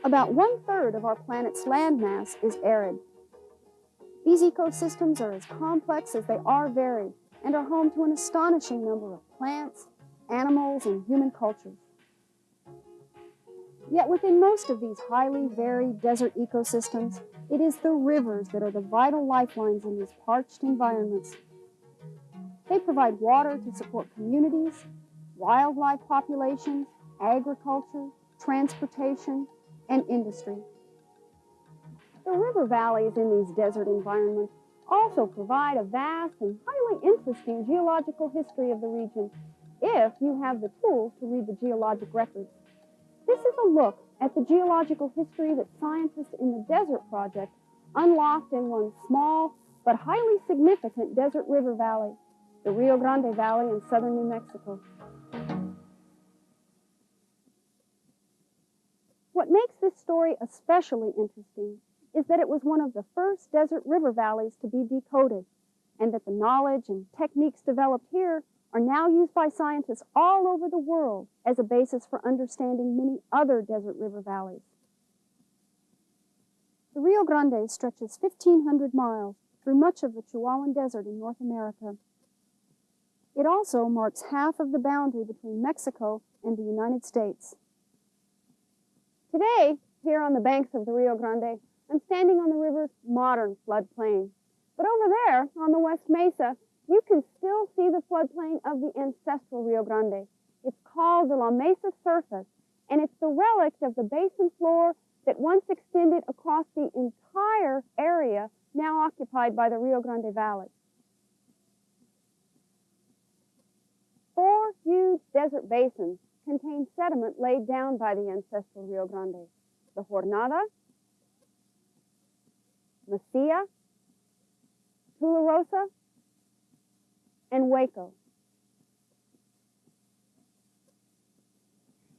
About 1/3 of our planet's landmass is arid. These ecosystems are as complex as they are varied and are home to an astonishing number of plants, animals, and human cultures. Yet within most of these highly varied desert ecosystems, it is the rivers that are the vital lifelines in these parched environments. They provide water to support communities, wildlife populations, agriculture, transportation, and industry. The river valleys in these desert environments also provide a vast and highly interesting geological history of the region, if you have the tools to read the geologic records. This is a look at the geological history that scientists in the Desert Project unlocked in one small but highly significant desert river valley, the Rio Grande Valley in southern New Mexico. What makes this story especially interesting is that it was one of the first desert river valleys to be decoded, and that the knowledge and techniques developed here are now used by scientists all over the world as a basis for understanding many other desert river valleys. The Rio Grande stretches 1,500 miles through much of the Chihuahuan Desert in North America. It also marks half of the boundary between Mexico and the United States. Today, here on the banks of the Rio Grande, I'm standing on the river's modern floodplain. But over there, on the West Mesa, you can still see the floodplain of the ancestral Rio Grande. It's called the La Mesa Surface, and it's the relic of the basin floor that once extended across the entire area now occupied by the Rio Grande Valley. 4 huge desert basins contain sediment laid down by the ancestral Rio Grande: the Jornada, Mesilla, Tularosa, and Waco.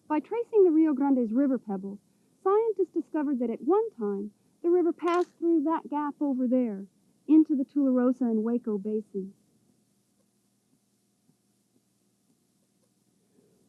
By tracing the Rio Grande's river pebbles, scientists discovered that at one time the river passed through that gap over there into the Tularosa and Waco basins.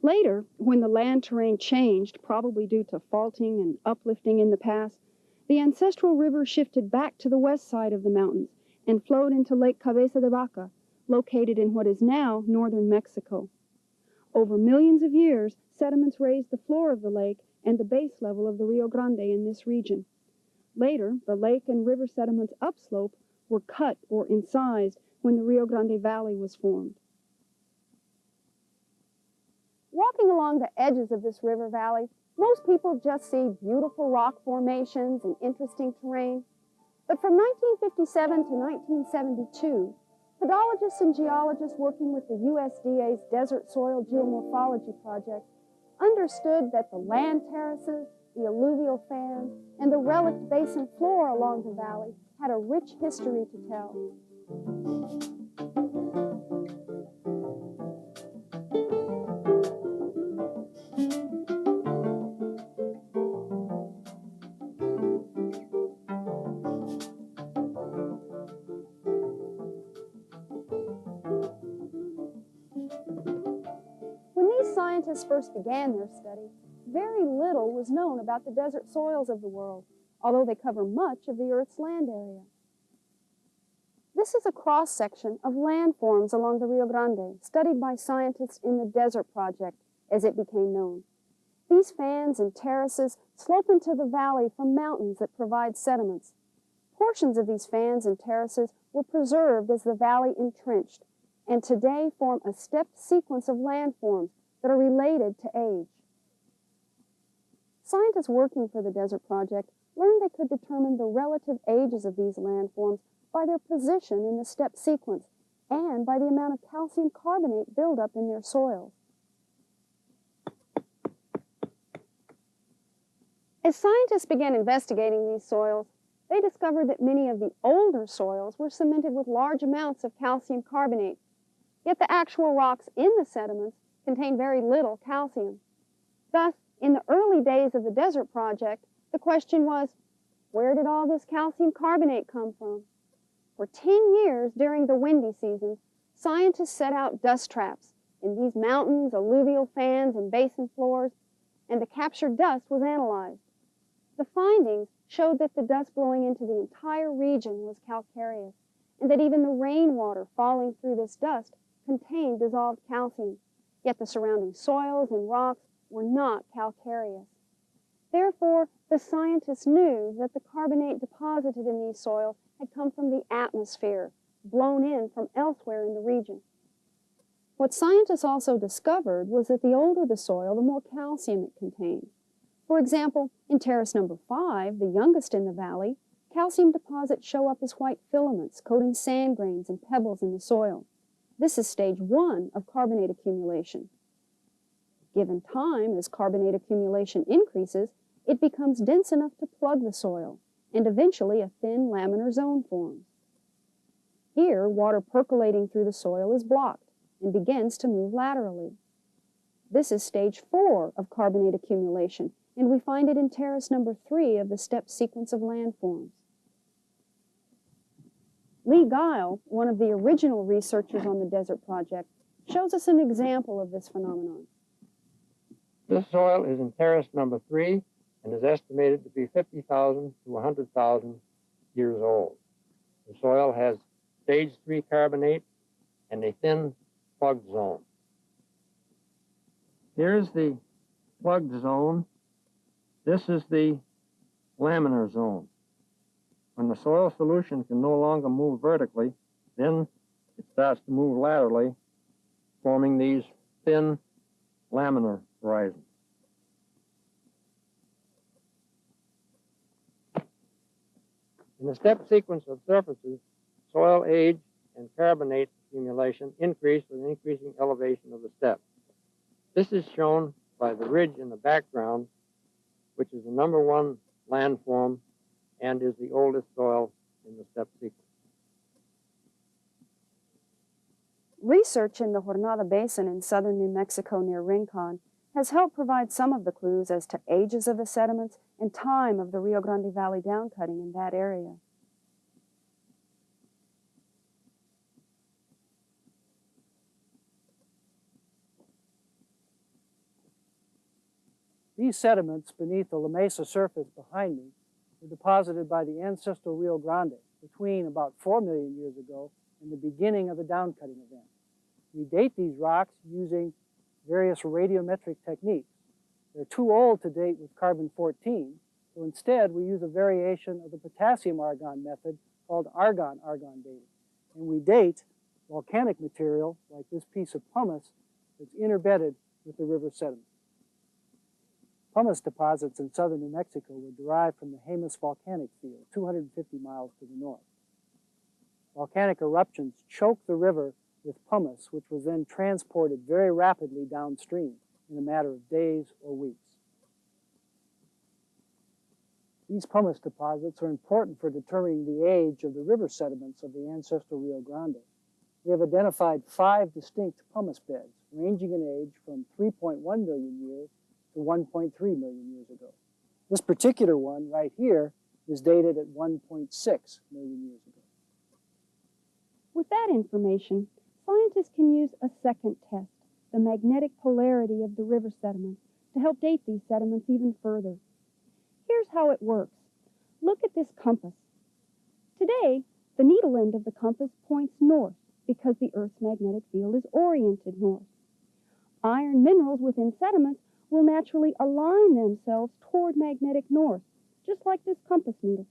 Later, when the land terrain changed, probably due to faulting and uplifting in the past, the ancestral river shifted back to the west side of the mountains and flowed into Lake Cabeza de Vaca, located in what is now northern Mexico. Over millions of years, sediments raised the floor of the lake and the base level of the Rio Grande in this region. Later, the lake and river sediments upslope were cut or incised when the Rio Grande Valley was formed. Walking along the edges of this river valley, most people just see beautiful rock formations and interesting terrain. But from 1957 to 1972, pedologists and geologists working with the USDA's Desert Soil Geomorphology Project understood that the land terraces, the alluvial fans, and the relict basin floor along the valley had a rich history to tell. Scientists first began their study, very little was known about the desert soils of the world, although they cover much of the Earth's land area. This is a cross-section of landforms along the Rio Grande, studied by scientists in the Desert Project, as it became known. These fans and terraces slope into the valley from mountains that provide sediments. Portions of these fans and terraces were preserved as the valley entrenched, and today form a stepped sequence of landforms that are related to age. Scientists working for the Desert Project learned they could determine the relative ages of these landforms by their position in the step sequence and by the amount of calcium carbonate buildup in their soils. As scientists began investigating these soils, they discovered that many of the older soils were cemented with large amounts of calcium carbonate, yet the actual rocks in the sediments contain very little calcium. Thus, in the early days of the Desert Project, the question was, where did all this calcium carbonate come from? For 10 years during the windy seasons, scientists set out dust traps in these mountains, alluvial fans, and basin floors, and the captured dust was analyzed. The findings showed that the dust blowing into the entire region was calcareous, and that even the rainwater falling through this dust contained dissolved calcium, yet the surrounding soils and rocks were not calcareous. Therefore, the scientists knew that the carbonate deposited in these soils had come from the atmosphere, blown in from elsewhere in the region. What scientists also discovered was that the older the soil, the more calcium it contained. For example, in terrace number 5, the youngest in the valley, calcium deposits show up as white filaments coating sand grains and pebbles in the soil. This is stage 1 of carbonate accumulation. Given time, as carbonate accumulation increases, it becomes dense enough to plug the soil, and eventually a thin laminar zone forms. Here, water percolating through the soil is blocked and begins to move laterally. This is stage 4 of carbonate accumulation, and we find it in terrace number 3 of the step sequence of landforms. Gile, one of the original researchers on the Desert Project, shows us an example of this phenomenon. This soil is in terrace number 3 and is estimated to be 50,000 to 100,000 years old. The soil has stage 3 carbonate and a thin plugged zone. Here's the plugged zone. This is the laminar zone. When the soil solution can no longer move vertically, then it starts to move laterally, forming these thin laminar horizons. In the step sequence of surfaces, soil age and carbonate accumulation increase with an increasing elevation of the step. This is shown by the ridge in the background, which is the number 1 landform and is the oldest soil in the step sequence. Research in the Jornada Basin in southern New Mexico near Rincon has helped provide some of the clues as to ages of the sediments and time of the Rio Grande Valley downcutting in that area. These sediments beneath the La Mesa surface behind me were deposited by the ancestral Rio Grande between about 4 million years ago and the beginning of the downcutting event. We date these rocks using various radiometric techniques. They're too old to date with carbon-14, so instead we use a variation of the potassium-argon method called argon-argon dating. And we date volcanic material like this piece of pumice that's interbedded with the river sediment. Pumice deposits in southern New Mexico were derived from the Jemez volcanic field, 250 miles to the north. Volcanic eruptions choked the river with pumice, which was then transported very rapidly downstream in a matter of days or weeks. These pumice deposits are important for determining the age of the river sediments of the ancestral Rio Grande. We have identified 5 distinct pumice beds, ranging in age from 3.1 million years to 1.3 million years ago. This particular one right here is dated at 1.6 million years ago. With that information, scientists can use a second test, the magnetic polarity of the river sediments, to help date these sediments even further. Here's how it works. Look at this compass. Today, the needle end of the compass points north because the Earth's magnetic field is oriented north. Iron minerals within sediments will naturally align themselves toward magnetic north, just like this compass needle.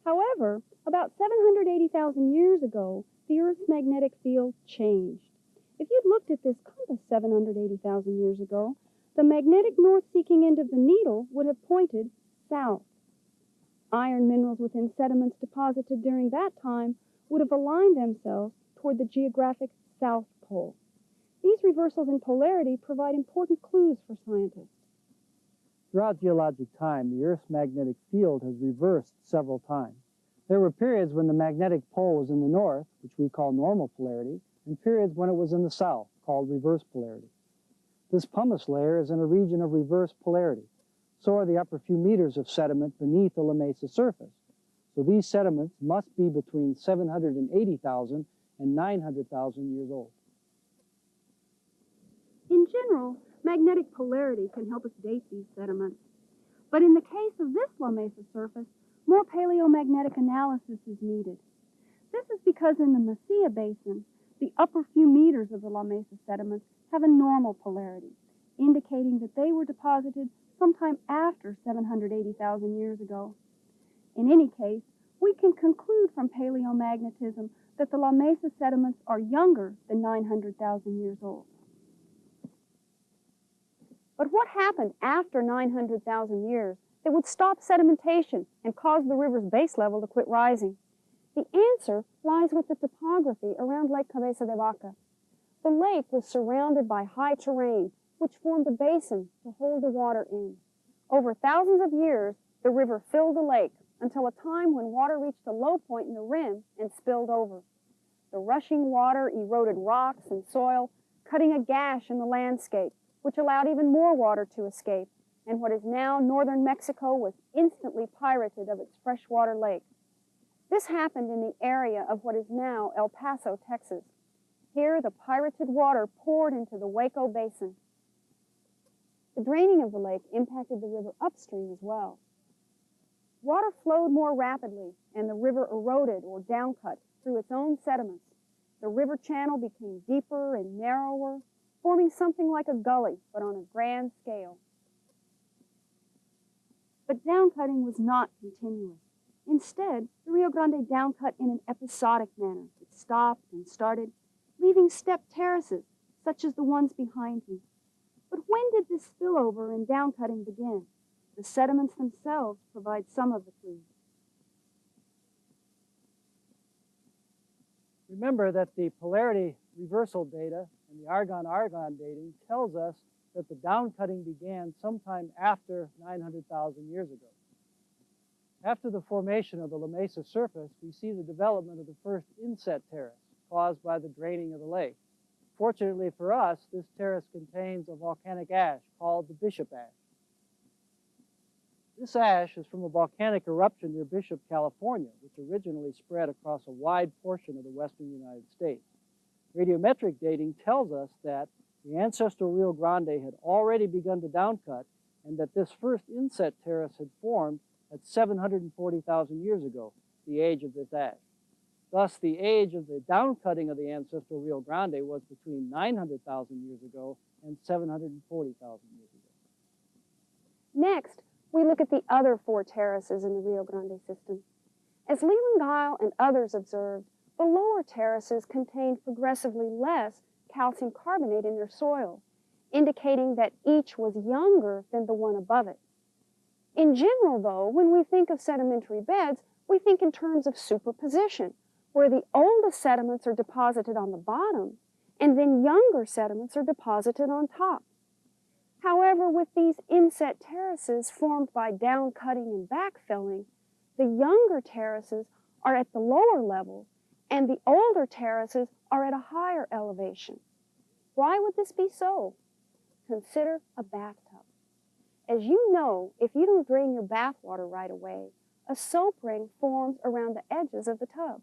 However, about 780,000 years ago, the Earth's magnetic field changed. If you'd looked at this compass 780,000 years ago, the magnetic north-seeking end of the needle would have pointed south. Iron minerals within sediments deposited during that time would have aligned themselves toward the geographic South Pole. These reversals in polarity provide important clues for scientists. Throughout geologic time, the Earth's magnetic field has reversed several times. There were periods when the magnetic pole was in the north, which we call normal polarity, and periods when it was in the south, called reverse polarity. This pumice layer is in a region of reverse polarity. So are the upper few meters of sediment beneath the La Mesa surface. So these sediments must be between 780,000 and 900,000 years old. In general, Magnetic polarity can help us date these sediments. But in the case of this La Mesa surface, more paleomagnetic analysis is needed. This is because in the Mesilla Basin, the upper few meters of the La Mesa sediments have a normal polarity, indicating that they were deposited sometime after 780,000 years ago. In any case, we can conclude from paleomagnetism that the La Mesa sediments are younger than 900,000 years old. But what happened after 900,000 years that would stop sedimentation and cause the river's base level to quit rising? The answer lies with the topography around Lake Cabeza de Vaca. The lake was surrounded by high terrain, which formed a basin to hold the water in. Over thousands of years, the river filled the lake until a time when water reached a low point in the rim and spilled over. The rushing water eroded rocks and soil, cutting a gash in the landscape, which allowed even more water to escape, and what is now northern Mexico was instantly pirated of its freshwater lake. This happened in the area of what is now El Paso, Texas. Here, the pirated water poured into the Waco Basin. The draining of the lake impacted the river upstream as well. Water flowed more rapidly, and the river eroded or downcut through its own sediments. The river channel became deeper and narrower, forming something like a gully, but on a grand scale. But downcutting was not continuous. Instead, the Rio Grande downcut in an episodic manner. It stopped and started, leaving stepped terraces, such as the ones behind me. But when did this spillover and downcutting begin? The sediments themselves provide some of the clues. Remember that the polarity reversal data and the argon-argon dating tells us that the downcutting began sometime after 900,000 years ago. After the formation of the La Mesa surface, we see the development of the first inset terrace caused by the draining of the lake. Fortunately for us, this terrace contains a volcanic ash called the Bishop Ash. This ash is from a volcanic eruption near Bishop, California, which originally spread across a wide portion of the western United States. Radiometric dating tells us that the ancestral Rio Grande had already begun to downcut and that this first inset terrace had formed at 740,000 years ago, the age of this ash. Thus, the age of the downcutting of the ancestral Rio Grande was between 900,000 years ago and 740,000 years ago. Next, we look at the other 4 terraces in the Rio Grande system. As Leland Gile and others observed, the lower terraces contained progressively less calcium carbonate in their soil, indicating that each was younger than the one above it. In general, though, when we think of sedimentary beds, we think in terms of superposition, where the oldest sediments are deposited on the bottom, and then younger sediments are deposited on top. However, with these inset terraces formed by downcutting and backfilling, the younger terraces are at the lower level, and the older terraces are at a higher elevation. Why would this be so? Consider a bathtub. As you know, if you don't drain your bath water right away, a soap ring forms around the edges of the tub.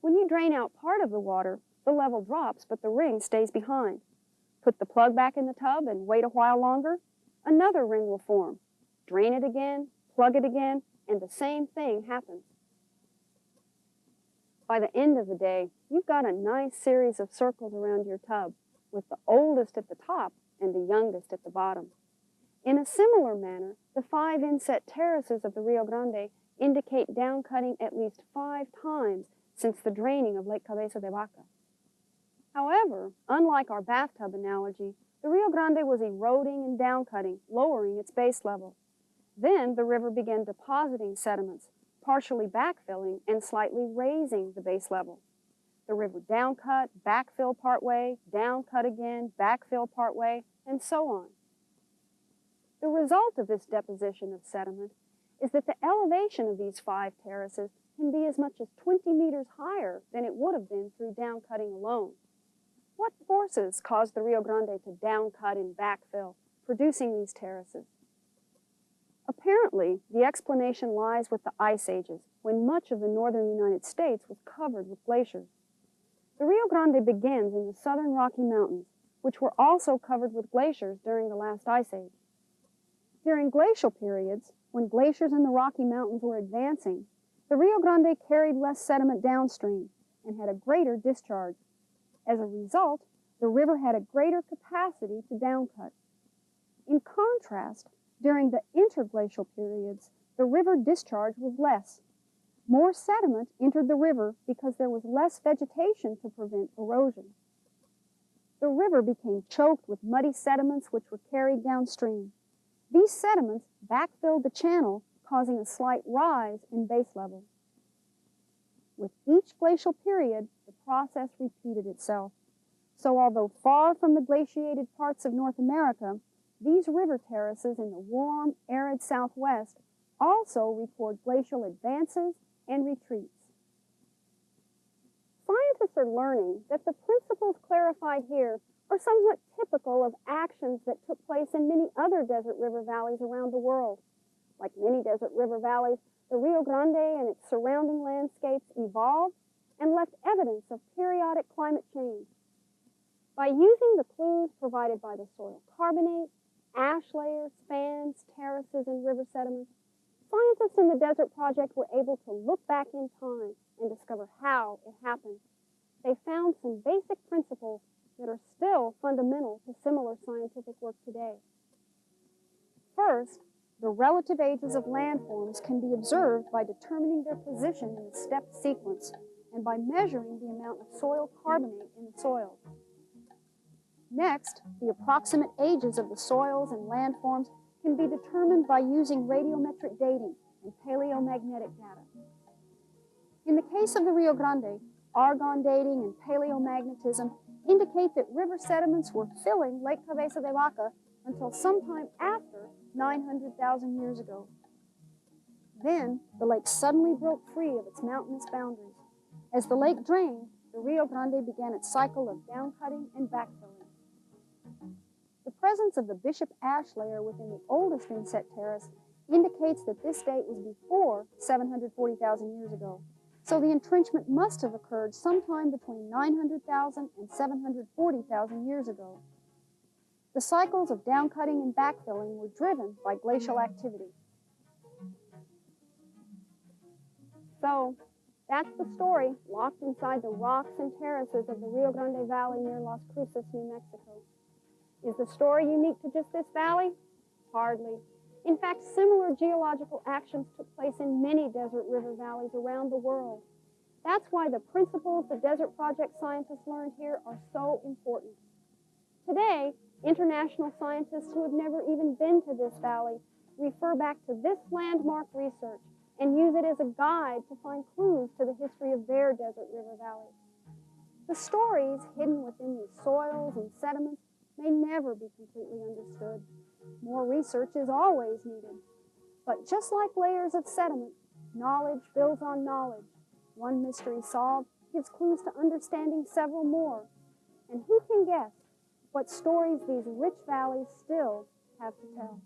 When you drain out part of the water, the level drops, but the ring stays behind. Put the plug back in the tub and wait a while longer, another ring will form. Drain it again, plug it again, and the same thing happens. By the end of the day, you've got a nice series of circles around your tub, with the oldest at the top and the youngest at the bottom. In a similar manner, the 5 inset terraces of the Rio Grande indicate downcutting at least 5 times since the draining of Lake Cabeza de Vaca. However, unlike our bathtub analogy, the Rio Grande was eroding and downcutting, lowering its base level. Then the river began depositing sediments, partially backfilling and slightly raising the base level. The river downcut, backfill partway, downcut again, backfill partway, and so on. The result of this deposition of sediment is that the elevation of these 5 terraces can be as much as 20 meters higher than it would have been through downcutting alone. What forces caused the Rio Grande to downcut and backfill, producing these terraces? Apparently, the explanation lies with the ice ages, when much of the northern United States was covered with glaciers. The Rio Grande begins in the southern Rocky Mountains, which were also covered with glaciers during the last ice age. During glacial periods, when glaciers in the Rocky Mountains were advancing, the Rio Grande carried less sediment downstream and had a greater discharge. As a result, the river had a greater capacity to downcut. In contrast, during the interglacial periods, the river discharge was less. More sediment entered the river because there was less vegetation to prevent erosion. The river became choked with muddy sediments which were carried downstream. These sediments backfilled the channel, causing a slight rise in base level. With each glacial period, the process repeated itself. So although far from the glaciated parts of North America, these river terraces in the warm, arid Southwest also record glacial advances and retreats. Scientists are learning that the principles clarified here are somewhat typical of actions that took place in many other desert river valleys around the world. Like many desert river valleys, the Rio Grande and its surrounding landscapes evolved and left evidence of periodic climate change. By using the clues provided by the soil carbonates, ash layers, fans, terraces, and river sediments, scientists in the Desert Project were able to look back in time and discover how it happened. They found some basic principles that are still fundamental to similar scientific work today. First, the relative ages of landforms can be observed by determining their position in the stepped sequence and by measuring the amount of soil carbonate in the soil. Next, the approximate ages of the soils and landforms can be determined by using radiometric dating and paleomagnetic data. In the case of the Rio Grande, argon dating and paleomagnetism indicate that river sediments were filling Lake Cabeza de Vaca until sometime after 900,000 years ago. Then, the lake suddenly broke free of its mountainous boundaries. As the lake drained, the Rio Grande began its cycle of downcutting and backfilling. The presence of the Bishop ash layer within the oldest inset terrace indicates that this date was before 740,000 years ago. So the entrenchment must have occurred sometime between 900,000 and 740,000 years ago. The cycles of downcutting and backfilling were driven by glacial activity. So, that's the story locked inside the rocks and terraces of the Rio Grande Valley near Las Cruces, New Mexico. Is the story unique to just this valley? Hardly. In fact, similar geological actions took place in many desert river valleys around the world. That's why the principles the Desert Project scientists learned here are so important. Today, international scientists who have never even been to this valley refer back to this landmark research and use it as a guide to find clues to the history of their desert river valleys. The stories hidden within these soils and sediments may never be completely understood. More research is always needed. But just like layers of sediment, knowledge builds on knowledge. One mystery solved gives clues to understanding several more. And who can guess what stories these rich valleys still have to tell?